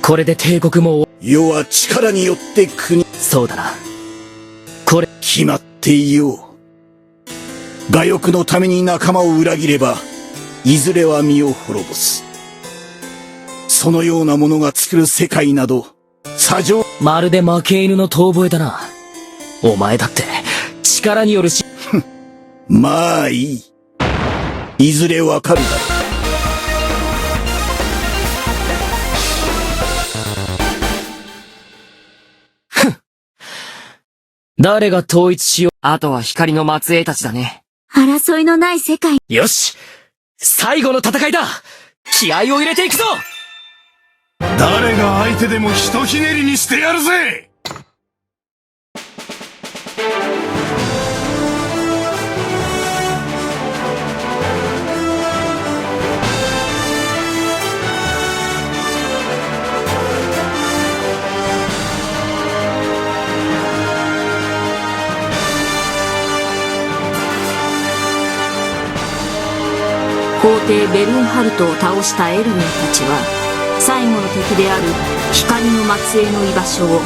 これで帝国も世は力によって国。そうだな。これ決まっていよう。我欲のために仲間を裏切れば、いずれは身を滅ぼす。そのようなものが作る世界など、砂上。まるで負け犬の遠吠えだな。お前だって力によるし。まあいい。いずれわかるだろう。誰が統一しよあとは光の末裔たちだね。争いのない世界。う。よし、最後の戦いだ。気合を入れていくぞ。誰が相手でもひとひねりにしてやるぜ。皇帝ベルンハルトを倒したエルヴィンたちは最後の敵である光の末裔の居場所を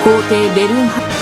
皇帝ベルンハルト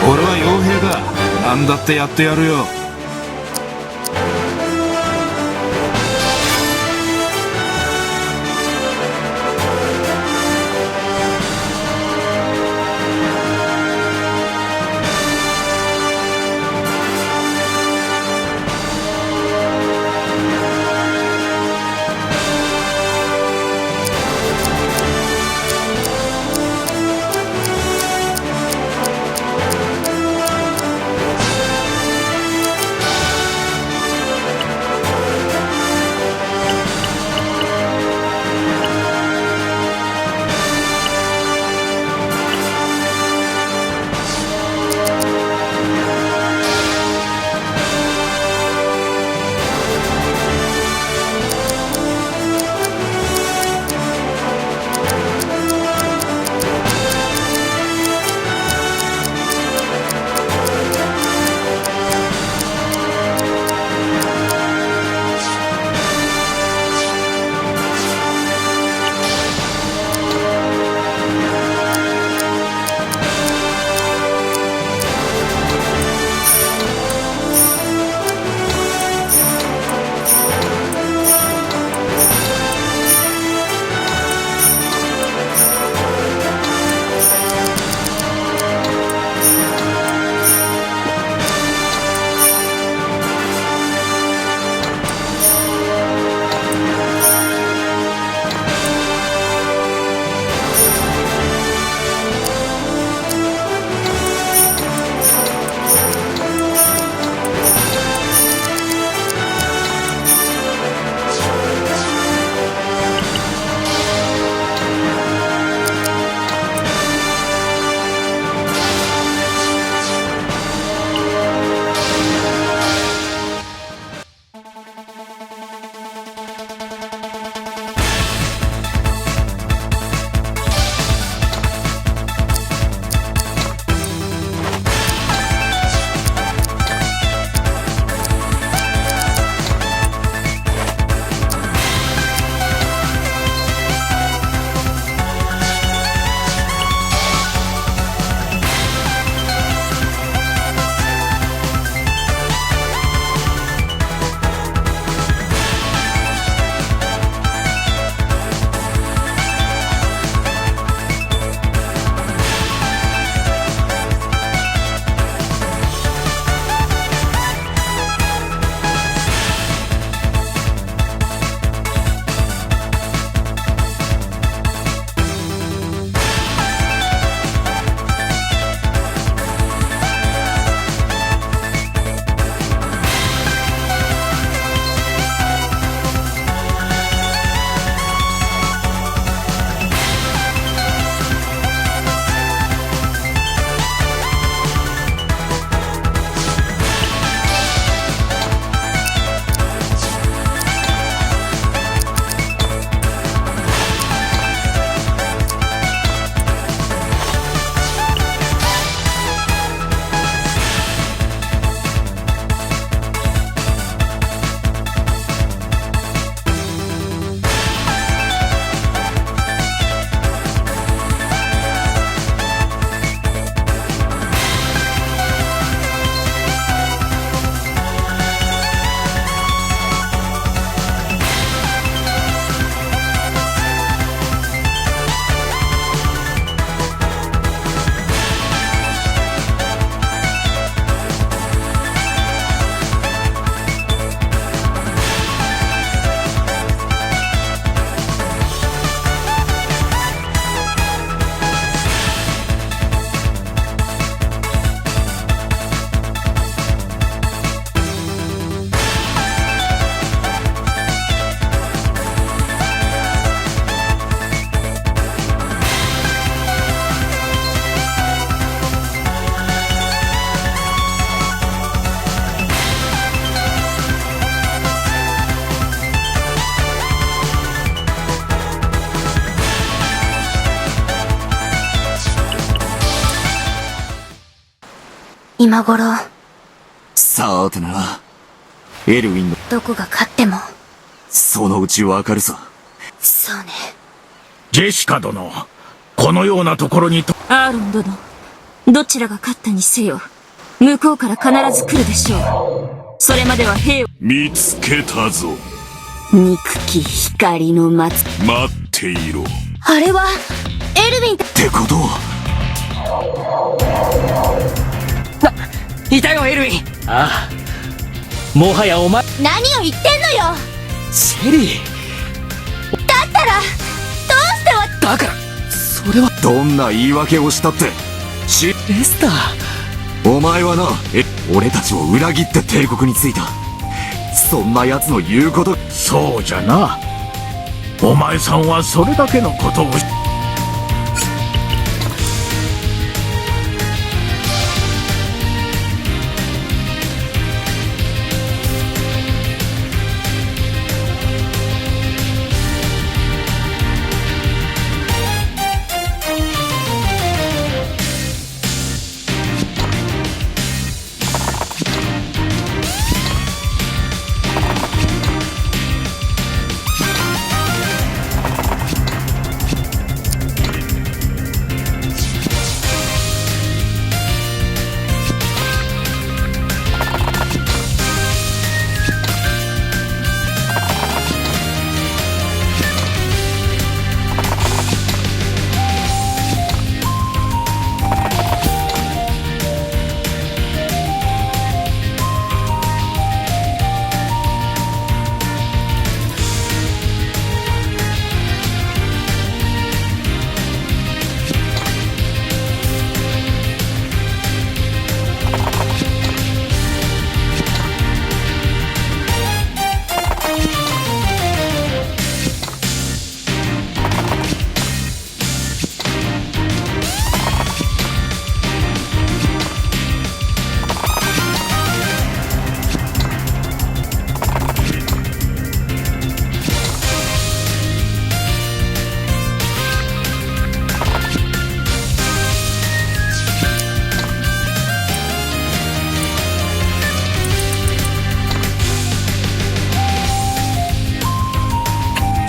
俺は傭兵だ。何だってやってやるよ。今頃、さーてな。エルウィンの、どこが勝っても、そのうちわかるさ。そうね。ジェシカ殿、このようなところにと、アーロン殿、どちらが勝ったにせよ、向こうから必ず来るでしょう。それまでは兵を、見つけたぞ。憎き光の松。待っていろ。あれは、エルヴィン。ってことは、いたよ、エルウィン。ああ。もはやお前、何を言ってんのよ。シェリー。だったら、どうしてわ、だから、それは、どんな言い訳をしたって、レスター。お前はな、俺たちを裏切って帝国に着いた。そんな奴の言うこと、そうじゃな。お前さんはそれだけのことを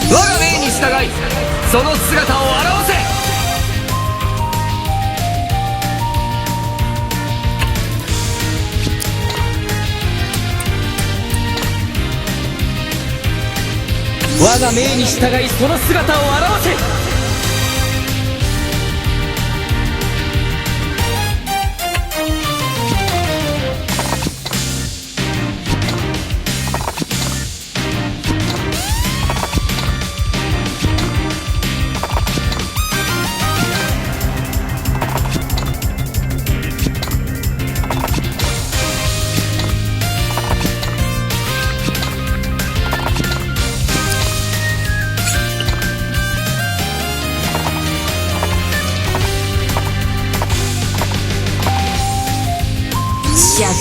我が命に従い、その姿を現せ。我が命に従い、その姿を現せ。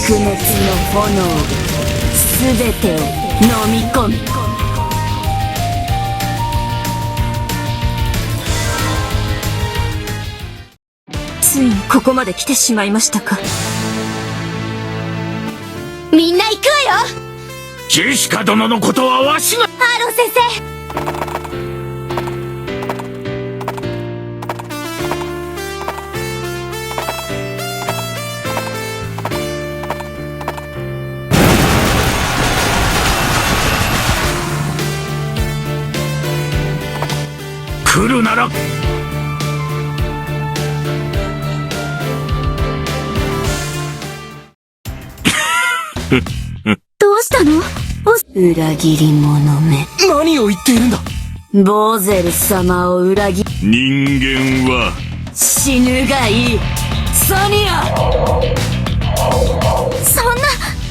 灼熱の炎が全てを飲み込み、ついにここまで来てしまいましたか。みんな行くわよ。ジェシカ殿のことはわしが。ハーロン先生、来るならどうしたの？裏切り者め。何を言っているんだ。ボーゼル様を裏切り、人間は死ぬがいい。ソニア、そんな、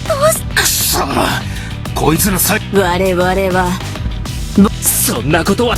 どうし、さあこいつらさ我々はそんなことは。